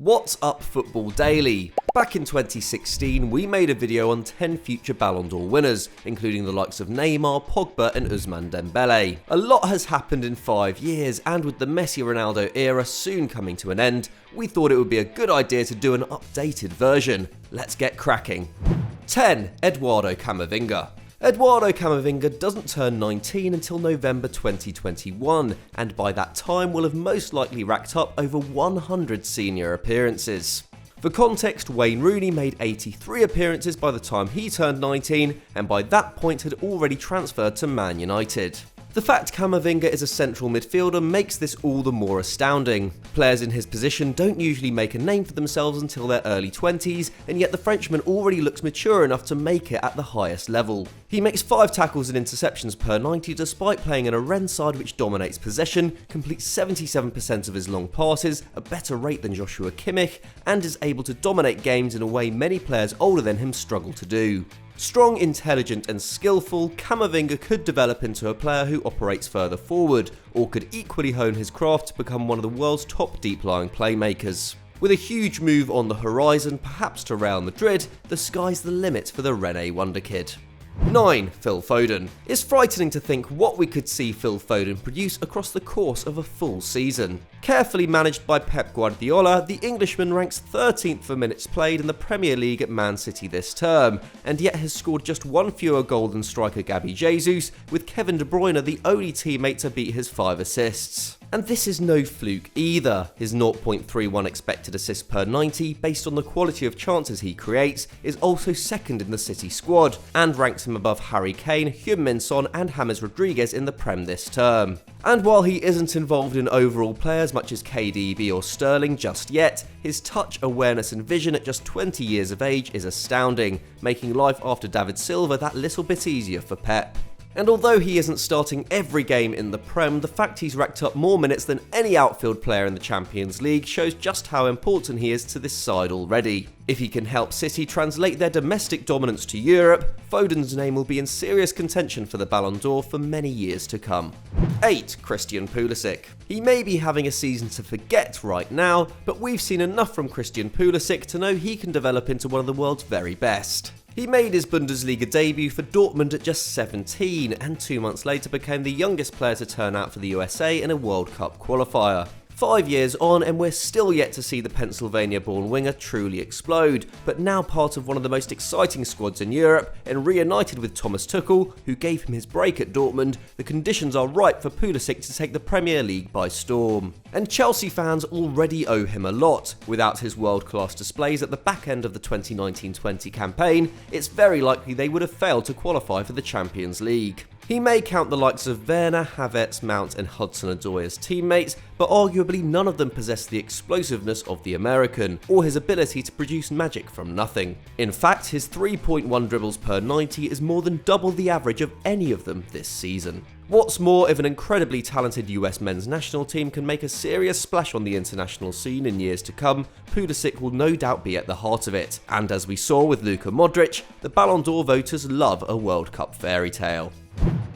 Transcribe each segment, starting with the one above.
What's up, Football Daily? Back in 2016, we made a video on 10 future Ballon d'Or winners, including the likes of Neymar, Pogba and Ousmane Dembele. A lot has happened in 5 years, and with the Messi-Ronaldo era soon coming to an end, we thought it would be a good idea to do an updated version. Let's get cracking. 10. Eduardo Camavinga. Eduardo Camavinga doesn't turn 19 until November 2021, and by that time will have most likely racked up over 100 senior appearances. For context, Wayne Rooney made 83 appearances by the time he turned 19, and by that point had already transferred to Man United. The fact Camavinga is a central midfielder makes this all the more astounding. Players in his position don't usually make a name for themselves until their early 20s, and yet the Frenchman already looks mature enough to make it at the highest level. He makes 5 tackles and interceptions per 90 despite playing in a Rennes side which dominates possession, completes 77% of his long passes, a better rate than Joshua Kimmich, and is able to dominate games in a way many players older than him struggle to do. Strong, intelligent and skillful, Camavinga could develop into a player who operates further forward, or could equally hone his craft to become one of the world's top deep-lying playmakers. With a huge move on the horizon, perhaps to Real Madrid, the sky's the limit for the Rennes wonderkid. 9. Phil Foden. It's frightening to think what we could see Phil Foden produce across the course of a full season. Carefully managed by Pep Guardiola, the Englishman ranks 13th for minutes played in the Premier League at Man City this term, and yet has scored just one fewer goal than striker Gabby Jesus, with Kevin De Bruyne the only teammate to beat his 5 assists. And this is no fluke either. His 0.31 expected assists per 90, based on the quality of chances he creates, is also second in the City squad, and ranks him above Harry Kane, Heung-min Son and James Rodriguez in the Prem this term. And while he isn't involved in overall play as much as KDB or Sterling just yet, his touch, awareness and vision at just 20 years of age is astounding, making life after David Silva that little bit easier for Pep. And although he isn't starting every game in the Prem, the fact he's racked up more minutes than any outfield player in the Champions League shows just how important he is to this side already. If he can help City translate their domestic dominance to Europe, Foden's name will be in serious contention for the Ballon d'Or for many years to come. 8. Christian Pulisic. He may be having a season to forget right now, but we've seen enough from Christian Pulisic to know he can develop into one of the world's very best. He made his Bundesliga debut for Dortmund at just 17, and 2 months later became the youngest player to turn out for the USA in a World Cup qualifier. 5 years on, and we're still yet to see the Pennsylvania-born winger truly explode, but now part of one of the most exciting squads in Europe, and reunited with Thomas Tuchel, who gave him his break at Dortmund, the conditions are ripe for Pulisic to take the Premier League by storm. And Chelsea fans already owe him a lot. Without his world-class displays at the back end of the 2019-20 campaign, it's very likely they would have failed to qualify for the Champions League. He may count the likes of Werner, Havertz, Mount and Hudson-Odoi as teammates, but arguably none of them possess the explosiveness of the American, or his ability to produce magic from nothing. In fact, his 3.1 dribbles per 90 is more than double the average of any of them this season. What's more, if an incredibly talented US men's national team can make a serious splash on the international scene in years to come, Pulisic will no doubt be at the heart of it. And as we saw with Luka Modric, the Ballon d'Or voters love a World Cup fairy tale.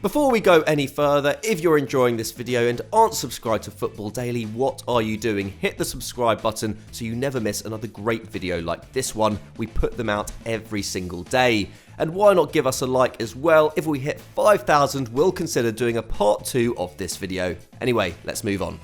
Before we go any further, if you're enjoying this video and aren't subscribed to Football Daily, what are you doing? Hit the subscribe button so you never miss another great video like this one. We put them out every single day. And why not give us a like as well? If we hit 5,000, we'll consider doing a part 2 of this video. Anyway, let's move on.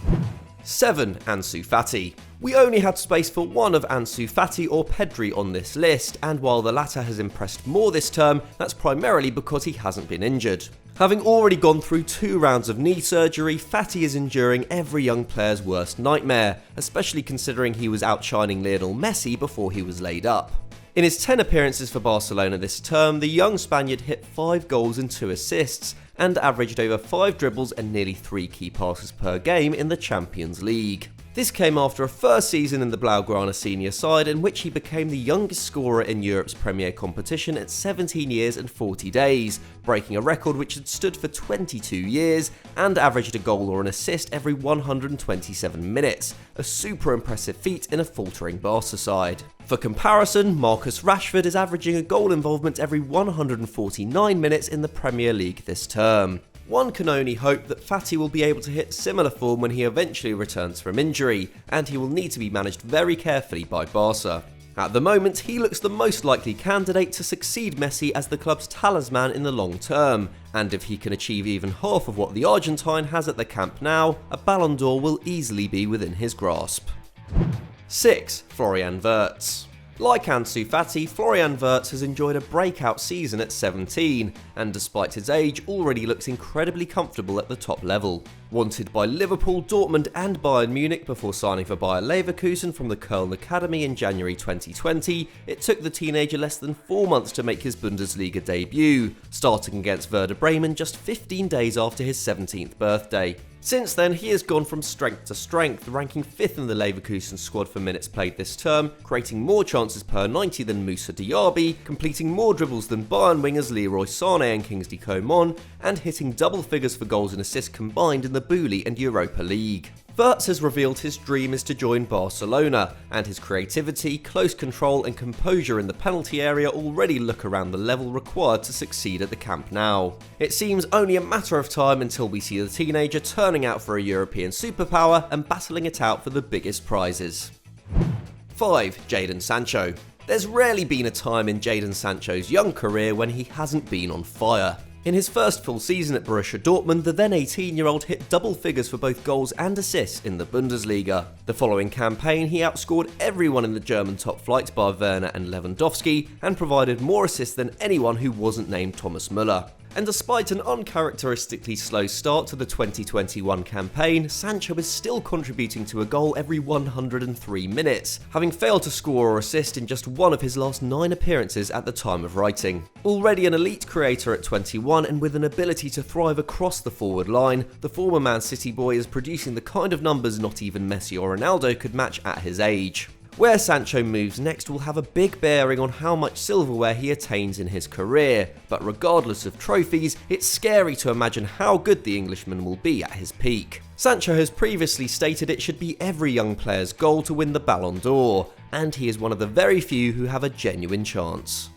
7. Ansu Fati. We only had space for one of Ansu Fati or Pedri on this list, and while the latter has impressed more this term, that's primarily because he hasn't been injured. Having already gone through 2 rounds of knee surgery, Fati is enduring every young player's worst nightmare, especially considering he was outshining Lionel Messi before he was laid up. In his 10 appearances for Barcelona this term, the young Spaniard hit 5 goals and 2 assists, and averaged over 5 dribbles and nearly 3 key passes per game in the Champions League. This came after a first season in the Blaugrana senior side in which he became the youngest scorer in Europe's premier competition at 17 years and 40 days, breaking a record which had stood for 22 years and averaged a goal or an assist every 127 minutes, a super impressive feat in a faltering Barca side. For comparison, Marcus Rashford is averaging a goal involvement every 149 minutes in the Premier League this term. One can only hope that Fati will be able to hit similar form when he eventually returns from injury, and he will need to be managed very carefully by Barca. At the moment, he looks the most likely candidate to succeed Messi as the club's talisman in the long term, and if he can achieve even half of what the Argentine has at the Camp Nou, a Ballon d'Or will easily be within his grasp. 6. Florian Wirtz. Like Ansu Fati, Florian Wirtz has enjoyed a breakout season at 17, and despite his age, already looks incredibly comfortable at the top level. Wanted by Liverpool, Dortmund and Bayern Munich before signing for Bayer Leverkusen from the Köln Academy in January 2020, it took the teenager less than 4 months to make his Bundesliga debut, starting against Werder Bremen just 15 days after his 17th birthday. Since then, he has gone from strength to strength, ranking 5th in the Leverkusen squad for minutes played this term, creating more chances per 90 than Moussa Diaby, completing more dribbles than Bayern wingers Leroy Sané and Kingsley Coman, and hitting double figures for goals and assists combined in the Bully and Europa League. Wirtz has revealed his dream is to join Barcelona, and his creativity, close control and composure in the penalty area already look around the level required to succeed at the Camp Nou. It seems only a matter of time until we see the teenager turning out for a European superpower and battling it out for the biggest prizes. 5. Jadon Sancho. There's rarely been a time in Jadon Sancho's young career when he hasn't been on fire. In his first full season at Borussia Dortmund, the then 18-year-old hit double figures for both goals and assists in the Bundesliga. The following campaign, he outscored everyone in the German top flight bar Werner and Lewandowski, and provided more assists than anyone who wasn't named Thomas Müller. And despite an uncharacteristically slow start to the 2021 campaign, Sancho is still contributing to a goal every 103 minutes, having failed to score or assist in just one of his last 9 appearances at the time of writing. Already an elite creator at 21 and with an ability to thrive across the forward line, the former Man City boy is producing the kind of numbers not even Messi or Ronaldo could match at his age. Where Sancho moves next will have a big bearing on how much silverware he attains in his career, but regardless of trophies, it's scary to imagine how good the Englishman will be at his peak. Sancho has previously stated it should be every young player's goal to win the Ballon d'Or, and he is one of the very few who have a genuine chance.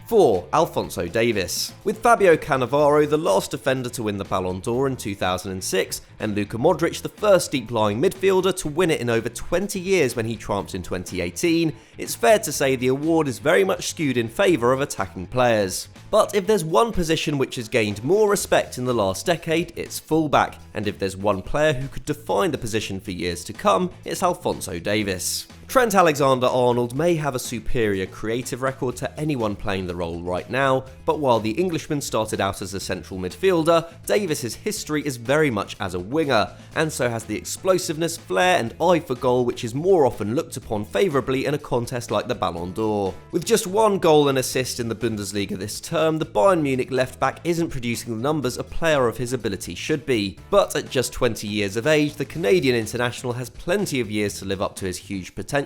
4. Alphonso Davies. With Fabio Cannavaro the last defender to win the Ballon d'Or in 2006, and Luka Modric the first deep-lying midfielder to win it in over 20 years when he triumphed in 2018, it's fair to say the award is very much skewed in favour of attacking players. But if there's one position which has gained more respect in the last decade, it's fullback, and if there's one player who could define the position for years to come, it's Alphonso Davies. Trent Alexander-Arnold may have a superior creative record to anyone playing the role right now, but while the Englishman started out as a central midfielder, Davies' history is very much as a winger, and so has the explosiveness, flair and eye for goal which is more often looked upon favourably in a contest like the Ballon d'Or. With just 1 goal and assist in the Bundesliga this term, the Bayern Munich left-back isn't producing the numbers a player of his ability should be, but at just 20 years of age, the Canadian international has plenty of years to live up to his huge potential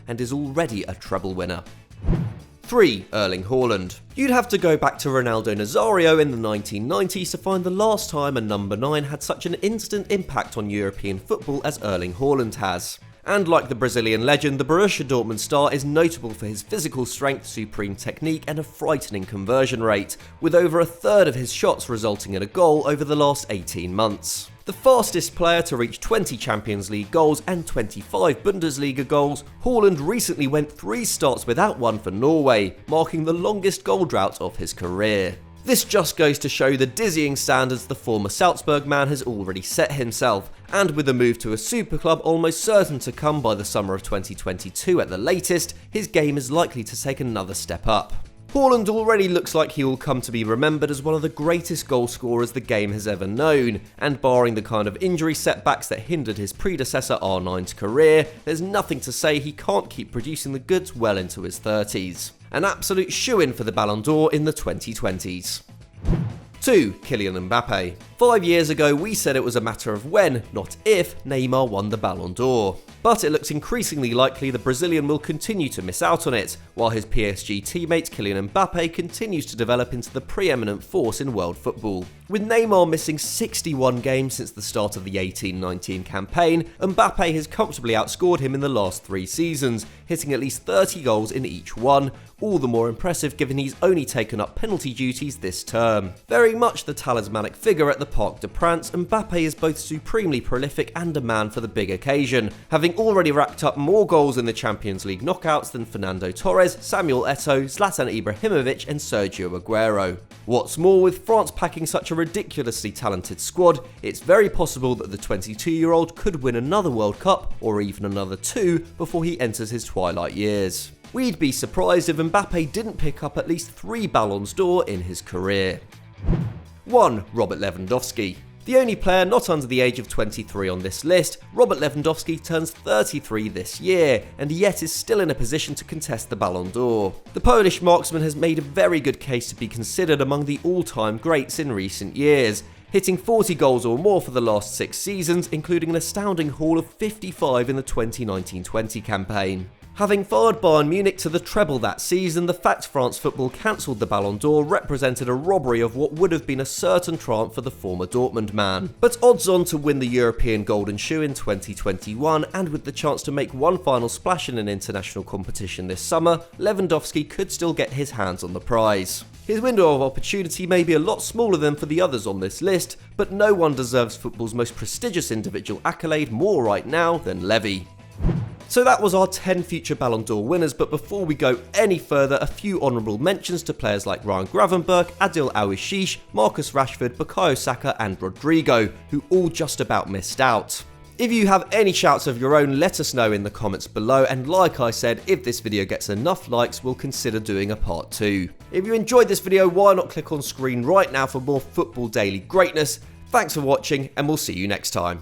and is already a treble winner. 3. Erling Haaland. You'd have to go back to Ronaldo Nazario in the 1990s to find the last time a number 9 had such an instant impact on European football as Erling Haaland has. And like the Brazilian legend, the Borussia Dortmund star is notable for his physical strength, supreme technique and a frightening conversion rate, with over a third of his shots resulting in a goal over the last 18 months. The fastest player to reach 20 Champions League goals and 25 Bundesliga goals, Haaland recently went 3 starts without one for Norway, marking the longest goal drought of his career. This just goes to show the dizzying standards the former Salzburg man has already set himself, and with a move to a super club almost certain to come by the summer of 2022 at the latest, his game is likely to take another step up. Haaland already looks like he will come to be remembered as one of the greatest goal scorers the game has ever known, and barring the kind of injury setbacks that hindered his predecessor R9's career, there's nothing to say he can't keep producing the goods well into his 30s. An absolute shoo-in for the Ballon d'Or in the 2020s. 2. Kylian Mbappe. 5 years ago we said it was a matter of when, not if, Neymar won the Ballon d'Or. But it looks increasingly likely the Brazilian will continue to miss out on it, while his PSG teammate Kylian Mbappe continues to develop into the preeminent force in world football. With Neymar missing 61 games since the start of the 18-19 campaign, Mbappe has comfortably outscored him in the last 3 seasons, hitting at least 30 goals in each one, all the more impressive given he's only taken up penalty duties this term. Very much the talismanic figure at the Parc des Princes, Mbappe is both supremely prolific and a man for the big occasion, having already racked up more goals in the Champions League knockouts than Fernando Torres, Samuel Eto'o, Zlatan Ibrahimovic and Sergio Aguero. What's more, with France packing such a ridiculously talented squad, it's very possible that the 22-year-old could win another World Cup, or even another 2, before he enters his twilight years. We'd be surprised if Mbappe didn't pick up at least 3 Ballons d'Or in his career. 1. Robert Lewandowski. The only player not under the age of 23 on this list, Robert Lewandowski turns 33 this year, and yet is still in a position to contest the Ballon d'Or. The Polish marksman has made a very good case to be considered among the all-time greats in recent years, hitting 40 goals or more for the last 6 seasons, including an astounding haul of 55 in the 2019-20 campaign. Having followed Bayern Munich to the treble that season, the fact France football cancelled the Ballon d'Or represented a robbery of what would have been a certain triumph for the former Dortmund man. But odds on to win the European Golden Shoe in 2021, and with the chance to make one final splash in an international competition this summer, Lewandowski could still get his hands on the prize. His window of opportunity may be a lot smaller than for the others on this list, but no one deserves football's most prestigious individual accolade more right now than Levy. So that was our 10 future Ballon d'Or winners, but before we go any further, a few honourable mentions to players like Ryan Gravenberch, Adil Aouchiche, Marcus Rashford, Bukayo Saka and Rodrigo, who all just about missed out. If you have any shouts of your own, let us know in the comments below, and like I said, if this video gets enough likes, we'll consider doing a part 2. If you enjoyed this video, why not click on screen right now for more Football Daily greatness? Thanks for watching, and we'll see you next time.